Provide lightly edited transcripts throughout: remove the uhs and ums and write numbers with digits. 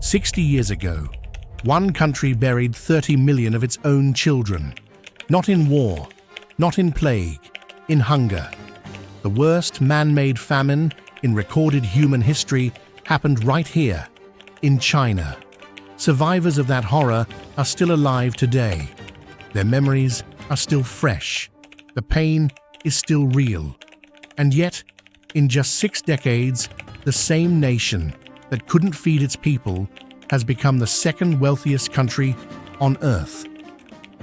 60 years ago, one country buried 30 million of its own children. Not in war, not in plague, in hunger. The worst man-made famine in recorded human history happened right here, in China. Survivors of that horror are still alive today. Their memories are still fresh. The pain is still real. And yet, in just 6 decades, the same nation that couldn't feed its people has become the second wealthiest country on Earth.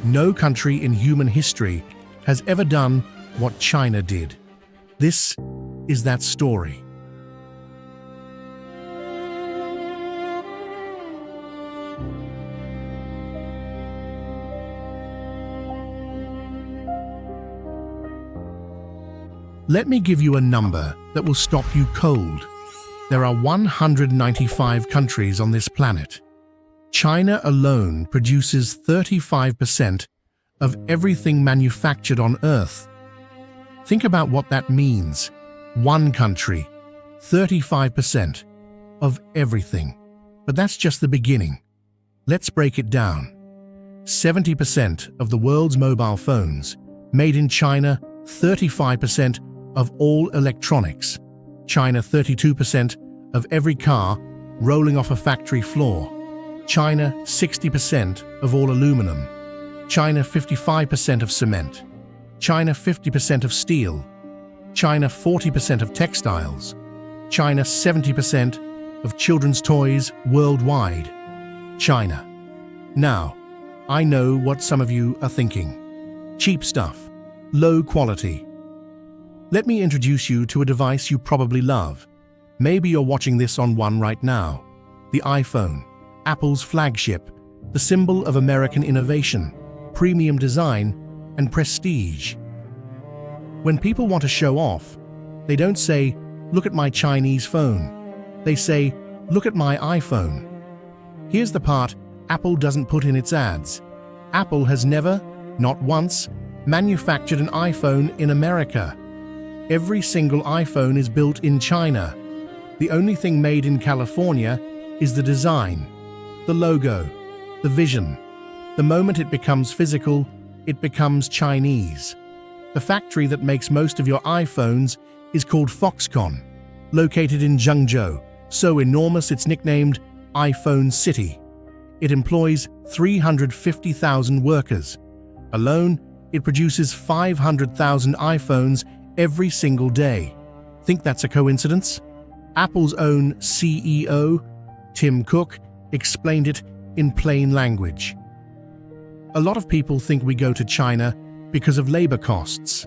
No country in human history has ever done what China did. This is that story. Let me give you a number that will stop you cold. There are 195 countries on this planet. China alone produces 35% of everything manufactured on Earth. Think about what that means. One country, 35% of everything. But that's just the beginning. Let's break it down. 70% of the world's mobile phones, made in China, 35% of all electronics. China 32% of every car rolling off a factory floor. China 60% of all aluminum. China 55% of cement. China 50% of steel. China 40% of textiles. China 70% of children's toys worldwide. China. Now, I know what some of you are thinking. Cheap stuff. Low quality. Let me introduce you to a device you probably love. Maybe you're watching this on one right now. The iPhone, Apple's flagship, the symbol of American innovation, premium design, and prestige. When people want to show off, they don't say, "Look at my Chinese phone." They say, "Look at my iPhone." Here's the part Apple doesn't put in its ads. Apple has never, not once, manufactured an iPhone in America. Every single iPhone is built in China. The only thing made in California is the design, the logo, the vision. The moment it becomes physical, it becomes Chinese. The factory that makes most of your iPhones is called Foxconn, located in Zhengzhou, so enormous it's nicknamed iPhone City. It employs 350,000 workers. Alone, it produces 500,000 iPhones every single day. Think that's a coincidence? Apple's own CEO, Tim Cook, explained it in plain language. A lot of people think we go to China because of labor costs.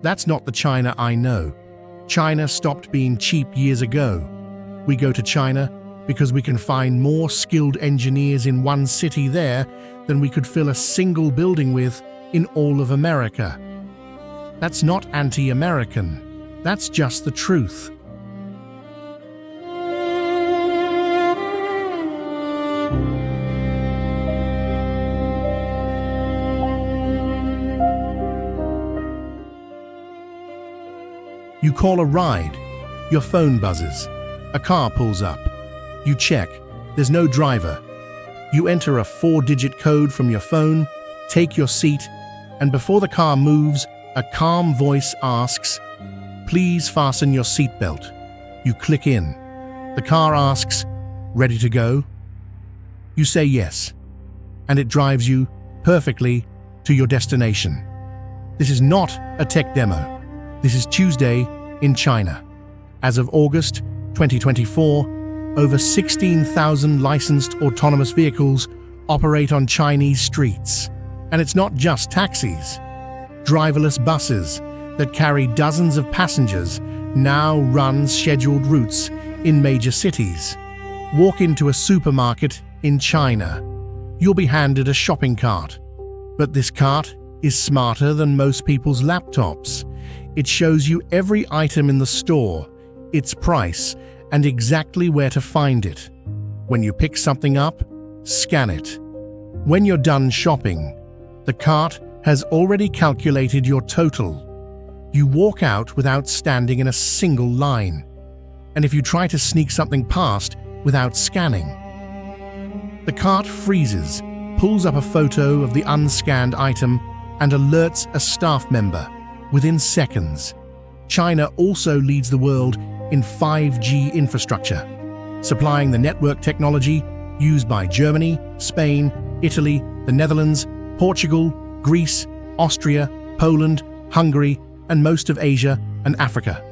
That's not the China I know. China stopped being cheap years ago. We go to China because we can find more skilled engineers in one city there than we could fill a single building with in all of America. That's not anti-American. That's just the truth. You call a ride. Your phone buzzes. A car pulls up. You check. There's no driver. You enter a 4-digit code from your phone, take your seat, and before the car moves, a calm voice asks, "Please fasten your seatbelt." You click in. The car asks, "Ready to go?" You say yes, and it drives you perfectly to your destination. This is not a tech demo. This is Tuesday in China. As of August 2024, over 16,000 licensed autonomous vehicles operate on Chinese streets. And it's not just taxis. Driverless buses that carry dozens of passengers now run scheduled routes in major cities. Walk into a supermarket in China. You'll be handed a shopping cart. But this cart is smarter than most people's laptops. It shows you every item in the store, its price, and exactly where to find it. When you pick something up, scan it. When you're done shopping, the cart has already calculated your total. You walk out without standing in a single line. And if you try to sneak something past without scanning, The cart freezes, pulls up a photo of the unscanned item, and alerts a staff member within seconds. China also leads the world in 5G infrastructure, supplying the network technology used by Germany, Spain, Italy, the Netherlands, Portugal, Greece, Austria, Poland, Hungary, and most of Asia and Africa.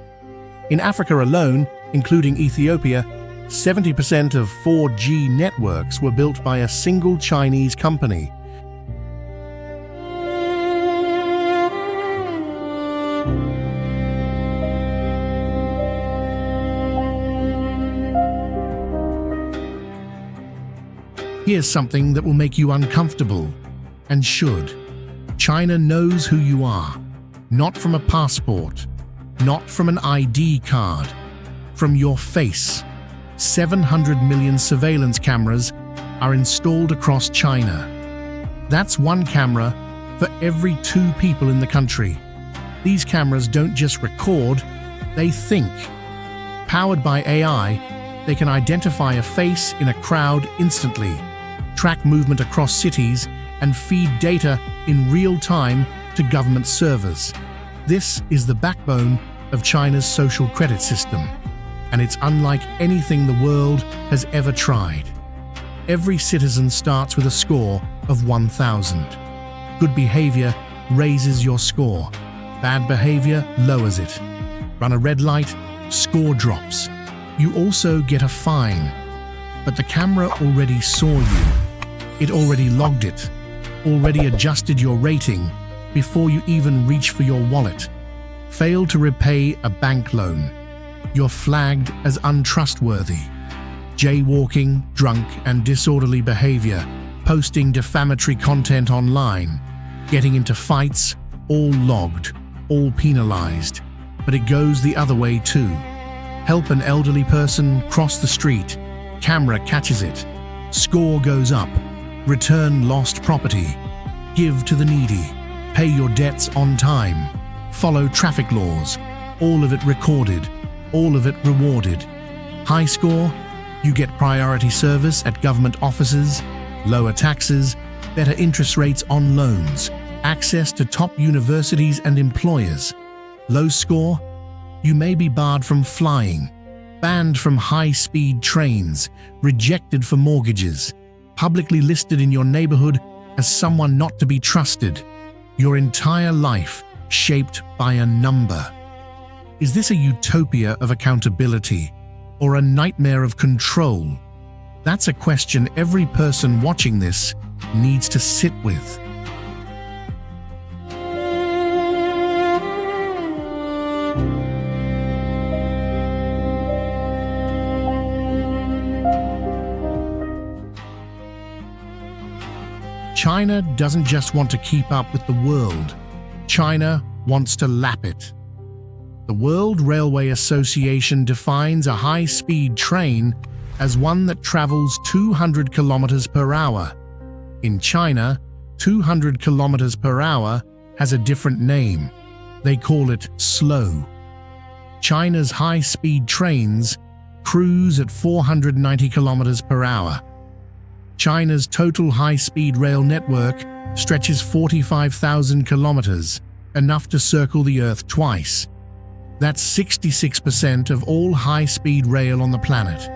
In Africa alone, including Ethiopia, 70% of 4G networks were built by a single Chinese company. Here's something that will make you uncomfortable, and should. China knows who you are, not from a passport, not from an ID card, from your face. 700 million surveillance cameras are installed across China. That's one camera for every 2 people in the country. These cameras don't just record, they think. Powered by AI, they can identify a face in a crowd instantly, track movement across cities, and feed data in real time to government servers. This is the backbone of China's social credit system, and it's unlike anything the world has ever tried. Every citizen starts with a score of 1,000. Good behavior raises your score. Bad behavior lowers it. Run a red light, score drops. You also get a fine. But the camera already saw you. It already logged it, already adjusted your rating before you even reach for your wallet. Fail to repay a bank loan. You're flagged as untrustworthy. Jaywalking, drunk and disorderly behavior, posting defamatory content online, getting into fights, all logged, all penalized. But it goes the other way too. Help an elderly person cross the street, camera catches it, score goes up. Return lost property, give to the needy, pay your debts on time, follow traffic laws, all of it recorded, all of it rewarded. High score, you get priority service at government offices, lower taxes, better interest rates on loans, access to top universities and employers. Low score, you may be barred from flying, banned from high-speed trains, rejected for mortgages, publicly listed in your neighborhood as someone not to be trusted. Your entire life shaped by a number. Is this a utopia of accountability or a nightmare of control? That's a question every person watching this needs to sit with. China doesn't just want to keep up with the world. China wants to lap it. The World Railway Association defines a high-speed train as one that travels 200 kilometers per hour. In China, 200 kilometers per hour has a different name. They call it slow. China's high-speed trains cruise at 490 kilometers per hour. China's total high-speed rail network stretches 45,000 kilometers, enough to circle the Earth twice. That's 66% of all high-speed rail on the planet.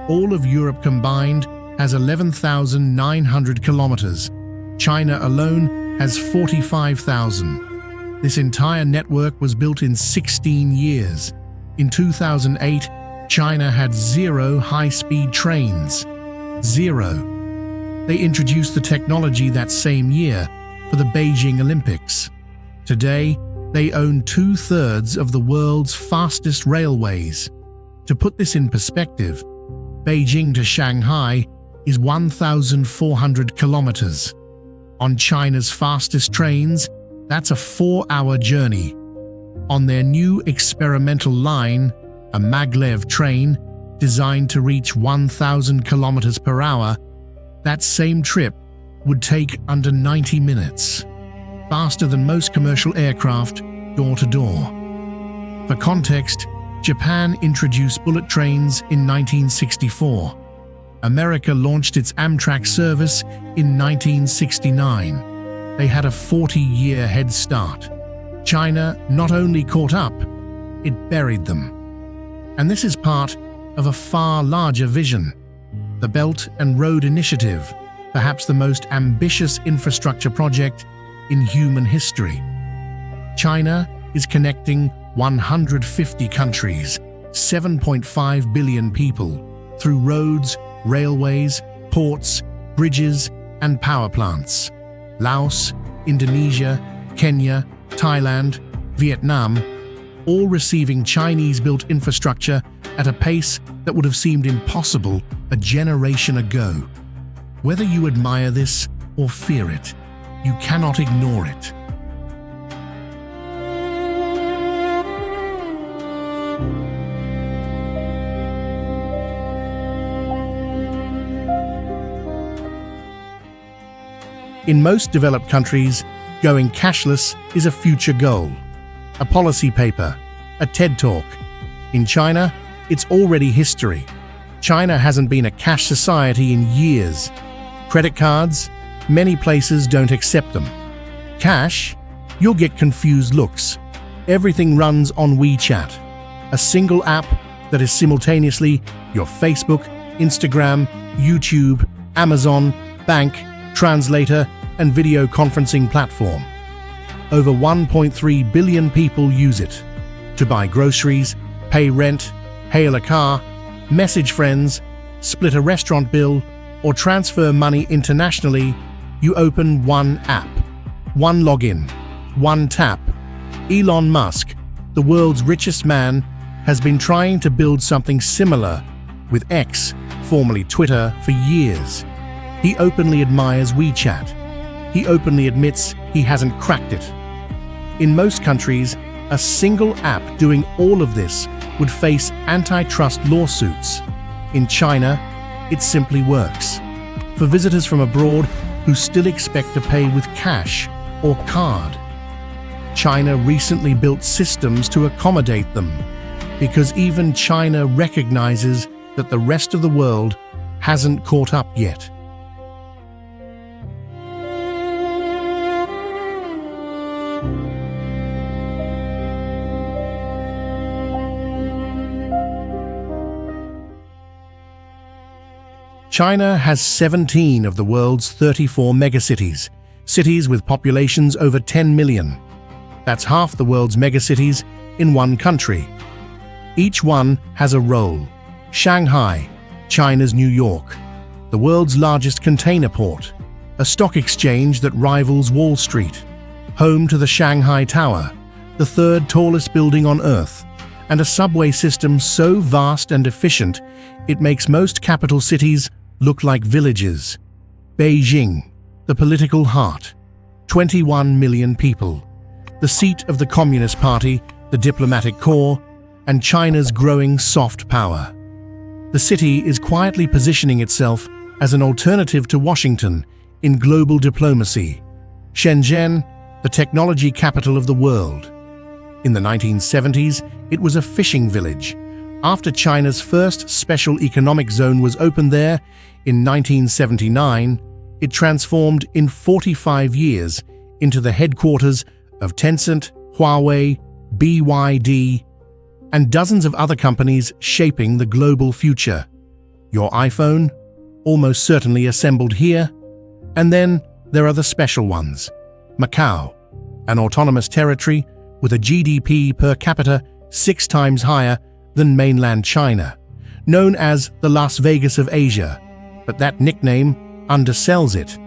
All of Europe combined has 11,900 kilometers. China alone has 45,000. This entire network was built in 16 years. In 2008, China had 0 high-speed trains. 0. They introduced the technology that same year for the Beijing Olympics. Today, they own 2/3 of the world's fastest railways. To put this in perspective, Beijing to Shanghai is 1,400 kilometers. On China's fastest trains, that's a 4-hour journey. On their new experimental line, a maglev train designed to reach 1,000 kilometers per hour, that same trip would take under 90 minutes, faster than most commercial aircraft door to door. For context, Japan introduced bullet trains in 1964. America launched its Amtrak service in 1969. They had a 40-year head start. China not only caught up, it buried them. And this is part of a far larger vision, the Belt and Road Initiative, perhaps the most ambitious infrastructure project in human history. China is connecting 150 countries, 7.5 billion people, through roads, railways, ports, bridges, and power plants. Laos, Indonesia, Kenya, Thailand, Vietnam, all receiving Chinese-built infrastructure at a pace that would have seemed impossible a generation ago. Whether you admire this or fear it, you cannot ignore it. In most developed countries, going cashless is a future goal. A policy paper, a TED Talk. In China, it's already history. China hasn't been a cash society in years. Credit cards, many places don't accept them. Cash, you'll get confused looks. Everything runs on WeChat, a single app that is simultaneously your Facebook, Instagram, YouTube, Amazon, bank, translator, and video conferencing platform. Over 1.3 billion people use it to buy groceries, pay rent, hail a car, message friends, split a restaurant bill, or transfer money internationally. You open one app, one login, one tap. Elon Musk, the world's richest man, has been trying to build something similar with X, formerly Twitter, for years. He openly admires WeChat. He openly admits he hasn't cracked it. In most countries, a single app doing all of this would face antitrust lawsuits. In China, it simply works. For visitors from abroad who still expect to pay with cash or card, China recently built systems to accommodate them, because even China recognizes that the rest of the world hasn't caught up yet. China has 17 of the world's 34 megacities, cities with populations over 10 million. That's half the world's megacities in one country. Each one has a role. Shanghai, China's New York, the world's largest container port, a stock exchange that rivals Wall Street, home to the Shanghai Tower, the third tallest building on Earth, and a subway system so vast and efficient it makes most capital cities look like villages. Beijing, the political heart, 21 million people, the seat of the Communist Party, the diplomatic corps, and China's growing soft power. The city is quietly positioning itself as an alternative to Washington in global diplomacy. Shenzhen, the technology capital of the world. In the 1970s, it was a fishing village. After China's first special economic zone was opened there in 1979, it transformed in 45 years into the headquarters of Tencent, Huawei, BYD, and dozens of other companies shaping the global future. Your iPhone, almost certainly assembled here. And then there are the special ones. Macau, an autonomous territory with a GDP per capita 6 times higher than mainland China, known as the Las Vegas of Asia, but that nickname undersells it.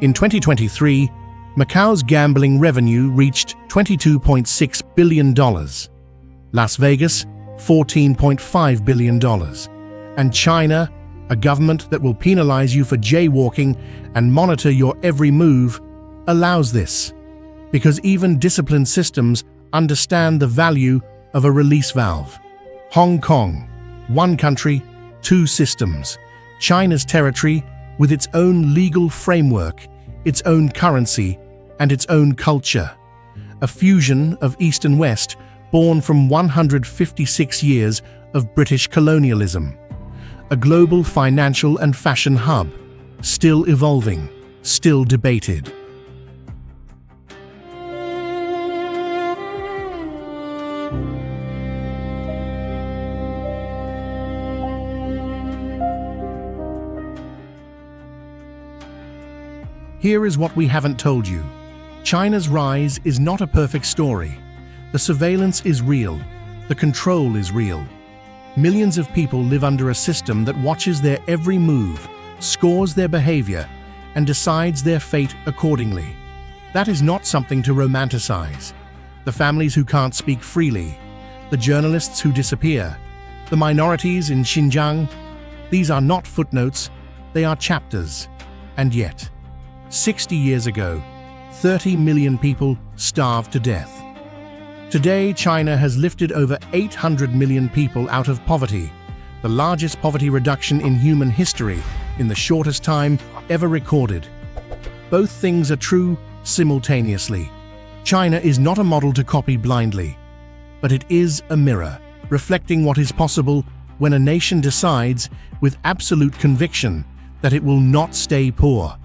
In 2023, Macau's gambling revenue reached $22.6 billion, Las Vegas $14.5 billion, and China, a government that will penalize you for jaywalking and monitor your every move, allows this, because even disciplined systems understand the value of a release valve. Hong Kong, one country, two systems. China's territory with its own legal framework, its own currency, and its own culture. A fusion of East and West born from 156 years of British colonialism. a global financial and fashion hub, still evolving, still debated. Here is what we haven't told you. China's rise is not a perfect story. The surveillance is real. The control is real. Millions of people live under a system that watches their every move, scores their behavior, and decides their fate accordingly. That is not something to romanticize. The families who can't speak freely, the journalists who disappear, the minorities in Xinjiang, these are not footnotes, they are chapters. And yet, 60 years ago, 30 million people starved to death. Today, China has lifted over 800 million people out of poverty, the largest poverty reduction in human history in the shortest time ever recorded. Both things are true simultaneously. China is not a model to copy blindly, but it is a mirror, reflecting what is possible when a nation decides with absolute conviction that it will not stay poor.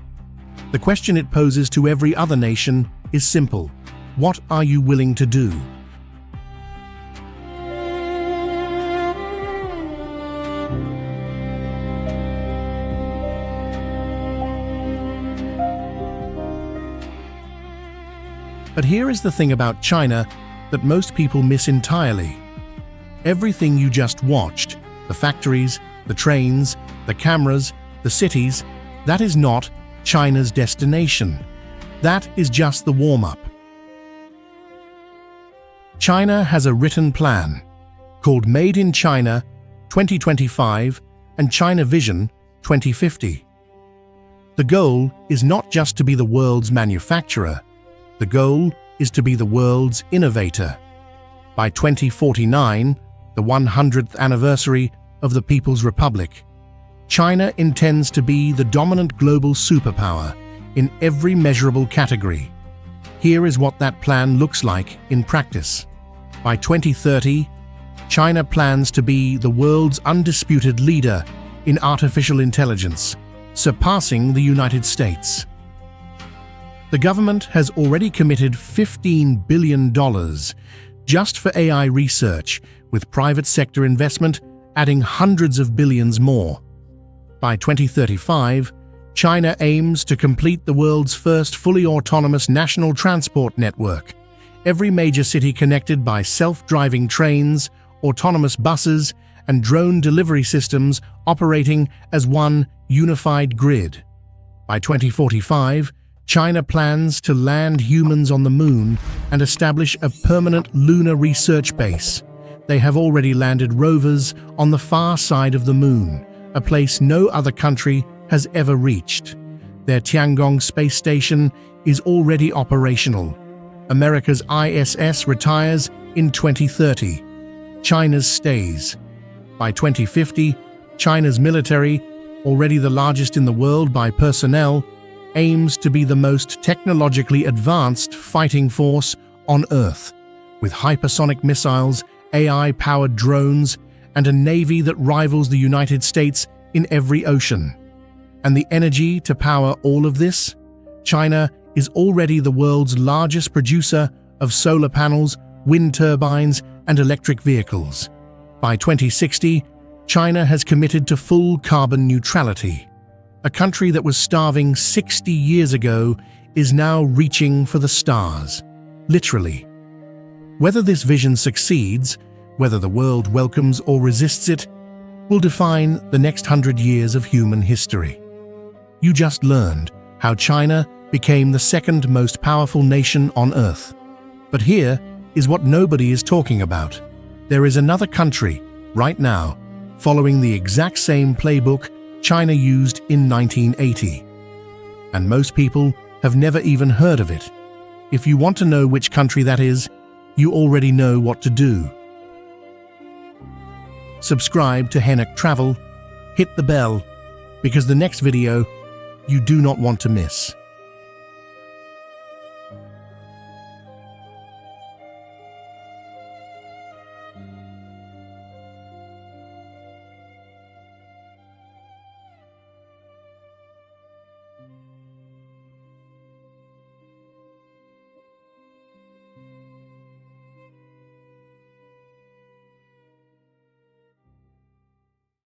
The question it poses to every other nation is simple. What are you willing to do? But here is the thing about China that most people miss entirely. Everything you just watched, the factories, the trains, the cameras, the cities, that is not China's destination. That is just the warm-up. China has a written plan called Made in China 2025 and China Vision 2050. The goal is not just to be the world's manufacturer. The goal is to be the world's innovator. By 2049, the 100th anniversary of the People's Republic, China intends to be the dominant global superpower in every measurable category. Here is what that plan looks like in practice. By 2030, China plans to be the world's undisputed leader in artificial intelligence, surpassing the United States. The government has already committed $15 billion just for AI research, with private sector investment adding hundreds of billions more. By 2035, China aims to complete the world's first fully autonomous national transport network, every major city connected by self-driving trains, autonomous buses, and drone delivery systems operating as one unified grid. By 2045, China plans to land humans on the moon and establish a permanent lunar research base. They have already landed rovers on the far side of the moon, a place no other country has ever reached. Their Tiangong space station is already operational. America's ISS retires in 2030. China's stays. By 2050, China's military, already the largest in the world by personnel, aims to be the most technologically advanced fighting force on Earth, with hypersonic missiles, AI-powered drones, and a navy that rivals the United States in every ocean. And the energy to power all of this? China is already the world's largest producer of solar panels, wind turbines, and electric vehicles. By 2060, China has committed to full carbon neutrality. A country that was starving 60 years ago is now reaching for the stars, literally. Whether this vision succeeds, whether the world welcomes or resists it, will define the next 100 years of human history. You just learned how China became the second most powerful nation on Earth. But here is what nobody is talking about. There is another country, right now, following the exact same playbook China used in 1980. And most people have never even heard of it. If you want to know which country that is, you already know what to do. Subscribe to Henok Travel, hit the bell, because the next video you do not want to miss.